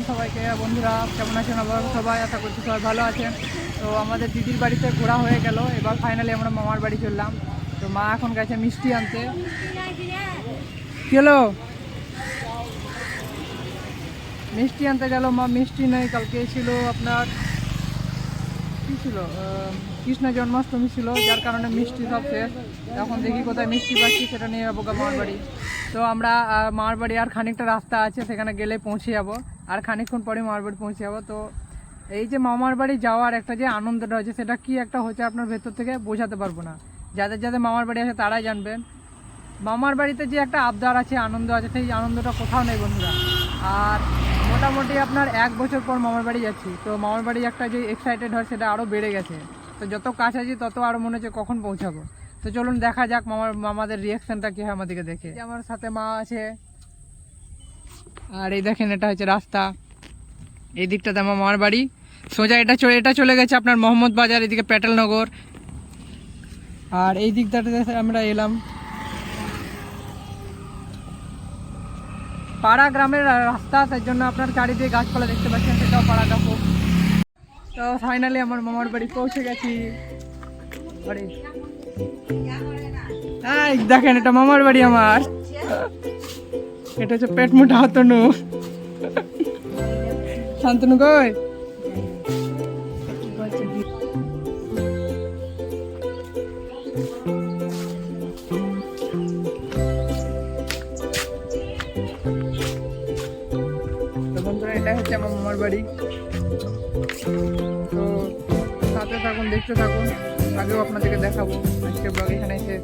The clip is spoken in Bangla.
সবাইকে। বন্ধুরা কেমন আছেন সবাই? আশা করছি সবাই ভালো আছেন। তো আমাদের দিদির বাড়িতে ঘোরা হয়ে গেল, এবার ফাইনালি আমরা মামার বাড়ি চললাম। তো মা এখন গেছে মিষ্টি আনতে। কি হলো? মিষ্টি আনতে গেল মা, মিষ্টি নেই। কালকে ছিল আপনার কী ছিল, কৃষ্ণ জন্মাষ্টমী ছিল, যার কারণে মিষ্টি সব শেষ। এখন দেখি কোথায় মিষ্টি পাচ্ছি, সেটা নিয়ে যাবো মামার বাড়ি। তো আমরা মামার বাড়ি আর খানিকটা রাস্তা আছে, সেখানে গেলে পৌঁছে যাবো। আর খানিকক্ষণ পরে মামার বাড়ি পৌঁছে যাবো। তো এই যে মামার বাড়ি যাওয়ার একটা যে আনন্দটা হচ্ছে, সেটা কি একটা হচ্ছে আপনার ভেতর থেকে বোঝাতে পারবো না। যাদের যাদের মামার বাড়ি আছে তারাই জানবেন। মামার বাড়িতে যে একটা আবদার আছে, আনন্দ আছে, সেই আনন্দটা কোথাও নেই বন্ধুরা। আর মোটামুটি আপনার 1 বছর পর মামার বাড়ি যাচ্ছি। তো মামার বাড়ি একটা যে এক্সাইটেড হয়, সেটা আরও বেড়ে গেছে। তো যত কাছে আছি তত আরও মনে হচ্ছে কখন পৌঁছাবো। তো চলুন দেখা যাক মামাদের রিয়াকশানটা কী হয় আমাদেরকে দেখে। আমার সাথে মা আছে, আর এই দেখেন এটা হচ্ছে রাস্তা। এই দিকটাতে আমার মামার বাড়ি, সোজা এটা চলে গেছে আপনার মোহাম্মদ বাজার, এদিকে প্যাটেলনগর। আর এই দিকটাতে আমরা এলাম পাড়া গ্রামের রাস্তা, তার জন্য আপনার চারিদিকে গাছপালা দেখতে পাচ্ছেন, সেটাও পাড়াটা খুব। তো ফাইনালি আমার মামার বাড়ি পৌঁছে গেছি। দেখেন এটা মামার বাড়ি আমার। এটা হচ্ছে পেট মুঠা হাতনু। শান্তনু কই? এটা হচ্ছে আমার মামার বাড়ি। তো সাথে থাকুন, দেখতে থাকুন, আগেও আপনাদেরকে দেখাবো। আজকে ব্লগ এখানে এসে